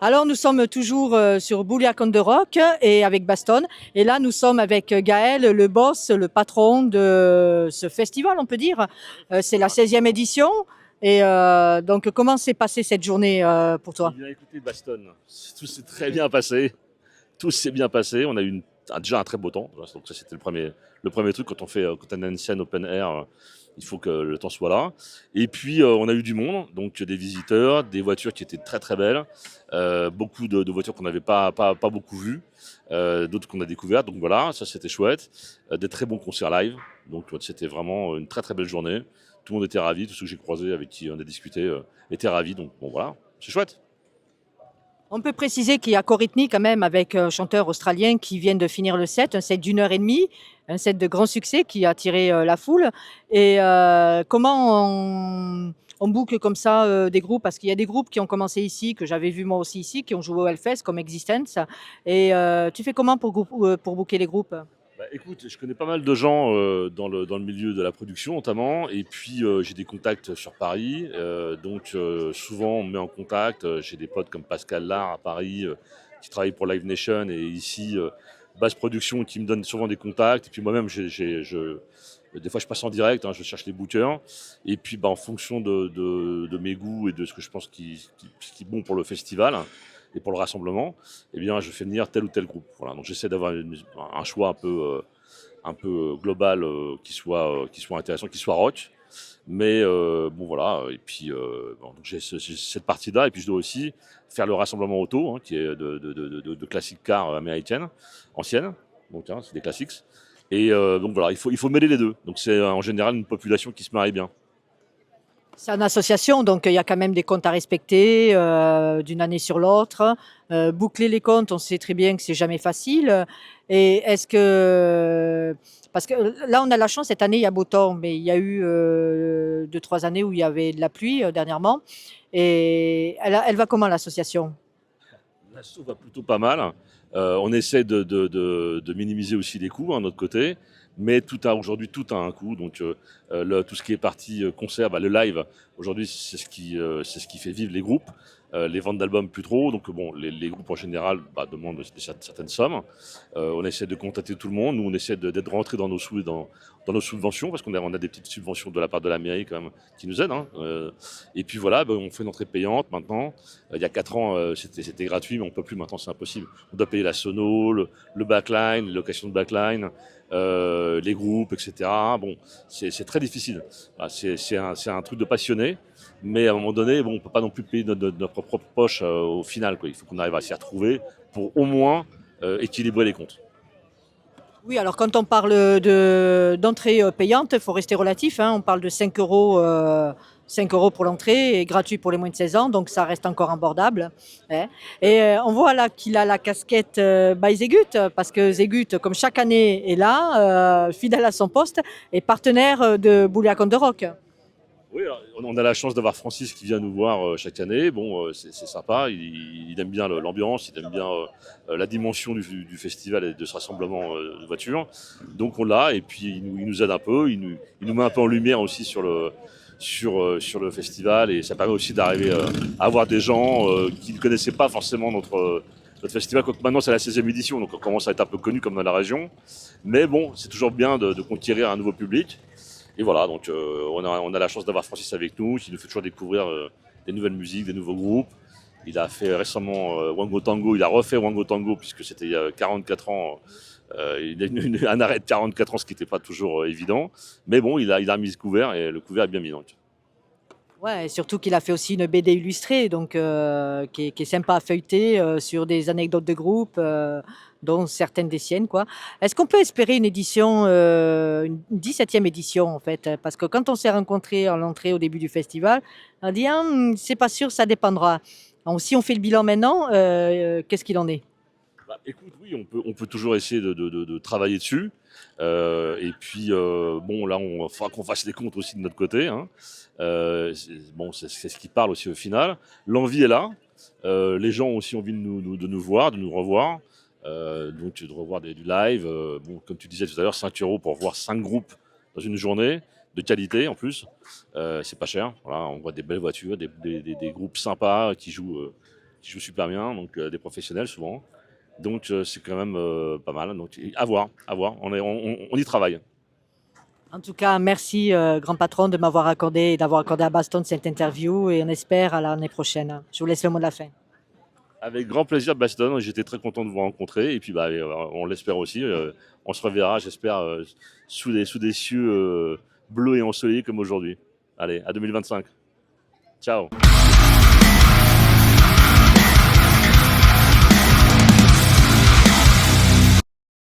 Alors, nous sommes toujours sur Bouliac on the Rock et avec Baston. Et là, nous sommes avec Gaël, le boss, le patron de ce festival, on peut dire. C'est la 16e édition. Et donc, comment s'est passée cette journée pour Eh toi? bien, écoutez, Baston, tout s'est très bien passé. Tout s'est bien passé. On a eu déjà un très beau temps. Donc ça, c'était le premier truc quand on a une scène open air. Il faut que le temps soit là. Et puis, on a eu du monde, donc des visiteurs, des voitures qui étaient très très belles, beaucoup de voitures qu'on n'avait pas beaucoup vues, d'autres qu'on a découvertes. Donc voilà, ça c'était chouette. Des très bons concerts live. Donc c'était vraiment une très très belle journée. Tout le monde était ravi. Tous ceux que j'ai croisés avec qui on a discuté étaient ravis. Donc bon voilà, c'est chouette. On peut préciser qu'il y a Coritney quand même avec un chanteur australien qui vient de finir le set, un set d'1 heure et demie, un set de grand succès qui a attiré la foule. Et comment on boucle comme ça des groupes? Parce qu'il y a des groupes qui ont commencé ici, que j'avais vu moi aussi ici, qui ont joué au Hellfest comme Existence. Et tu fais comment pour booker les groupes? Bah, écoute, je connais pas mal de gens dans le milieu de la production notamment, et puis j'ai des contacts sur Paris, donc souvent on me met en contact. J'ai des potes comme Pascal Lard à Paris qui travaille pour Live Nation, et ici Basse Production qui me donne souvent des contacts, et puis moi-même des fois je passe en direct, hein, je cherche les bookers, et puis bah, en fonction de mes goûts et de ce que je pense qui est bon pour le festival et pour le rassemblement, eh bien, je fais venir tel ou tel groupe. Voilà, donc j'essaie d'avoir un choix un peu global, qui soit intéressant, qui soit rock. Mais bon voilà, et puis bon, donc j'ai cette partie-là, et puis je dois aussi faire le rassemblement auto, hein, qui est de classic car américaine, ancienne, donc hein, c'est des classiques. Et donc voilà, il faut mêler les deux. Donc c'est en général une population qui se marie bien. C'est une association, donc il y a quand même des comptes à respecter d'une année sur l'autre. Boucler les comptes, on sait très bien que c'est jamais facile. Et est-ce que parce que là on a la chance cette année il y a beau temps, mais il y a eu 2, 3 années où il y avait de la pluie dernièrement. Et elle va comment l'association? L'assaut va plutôt pas mal. On essaie de minimiser aussi les coûts, hein, de notre côté, mais aujourd'hui tout a un coût. Donc tout ce qui est partie concert, bah, le live, aujourd'hui c'est ce qui fait vivre les groupes. Les ventes d'albums plus trop. Donc bon, les groupes en général bah, demandent certaines sommes. On essaie de contacter tout le monde. Nous, on essaie d'être rentrés dans nos subventions, parce qu'on a des petites subventions de la part de la mairie quand même qui nous aident, hein. Et puis voilà, bah, on fait une entrée payante maintenant. Il y a 4 ans, c'était gratuit, mais on ne peut plus maintenant, c'est impossible. On doit payer la sono, le backline, les locations de backline, les groupes, etc. Bon, c'est très difficile. Voilà, c'est un truc de passionné, mais à un moment donné, bon, on ne peut pas non plus payer notre propre poche au final, quoi. Il faut qu'on arrive à s'y retrouver pour au moins équilibrer les comptes. Oui, alors quand on parle d'entrée payante, il faut rester relatif, hein. On parle de 5 euros, 5 euros pour l'entrée et gratuit pour les moins de 16 ans, donc ça reste encore abordable, hein. Et on voit là qu'il a la casquette by Zegut, parce que Zegut, comme chaque année, est là, fidèle à son poste et partenaire de Bouliac on the Rock. Oui, alors, on a la chance d'avoir Francis qui vient nous voir chaque année. Bon, c'est sympa. Il aime bien l'ambiance, il aime bien la dimension du festival et de ce rassemblement de voitures. Donc on l'a, et puis il nous aide un peu. Il nous met un peu en lumière aussi sur le festival, et ça permet aussi d'arriver à avoir des gens qui ne connaissaient pas forcément notre festival. Quoique maintenant c'est la 16e édition, donc on commence à être un peu connu comme dans la région. Mais bon, c'est toujours bien de conquérir un nouveau public. Et voilà, donc on a la chance d'avoir Francis avec nous, qui nous fait toujours découvrir des nouvelles musiques, des nouveaux groupes. Il a fait récemment Wango Tango, il a refait Wango Tango, puisque c'était il y a 44 ans. Il a un arrêt de 44 ans, ce qui n'était pas toujours évident. Mais bon, il a mis le couvert, et le couvert est bien mis. Donc. Ouais, et surtout qu'il a fait aussi une BD illustrée, donc qui est sympa à feuilleter sur des anecdotes de groupe, dont certaines des siennes, quoi. Est-ce qu'on peut espérer une édition, une 17e édition, en fait? Parce que quand on s'est rencontrés à l'entrée au début du festival, on a dit, ah, c'est pas sûr, ça dépendra. Donc, si on fait le bilan maintenant, qu'est-ce qu'il en est? Bah, écoute, oui, on peut toujours essayer de travailler dessus. Et puis, bon, là, il faudra qu'on fasse les comptes aussi de notre côté, hein. Bon, c'est ce qui parle aussi au final. L'envie est là. Les gens ont aussi envie de nous voir, de nous revoir. Donc, de revoir du live. Bon, comme tu disais tout à l'heure, 5 euros pour voir 5 groupes dans une journée, de qualité en plus. C'est pas cher. Voilà, on voit des belles voitures, des groupes sympas qui jouent super bien, donc des professionnels souvent. Donc c'est quand même pas mal. Donc à voir. On y travaille. En tout cas, merci, grand patron, de m'avoir accordé et d'avoir accordé à Baston cette interview et on espère à l'année prochaine. Je vous laisse le mot de la fin. Avec grand plaisir, Baston. J'étais très content de vous rencontrer. Et puis, bah, on l'espère aussi. On se reverra, j'espère, sous des cieux bleus et ensoleillés comme aujourd'hui. Allez, à 2025. Ciao.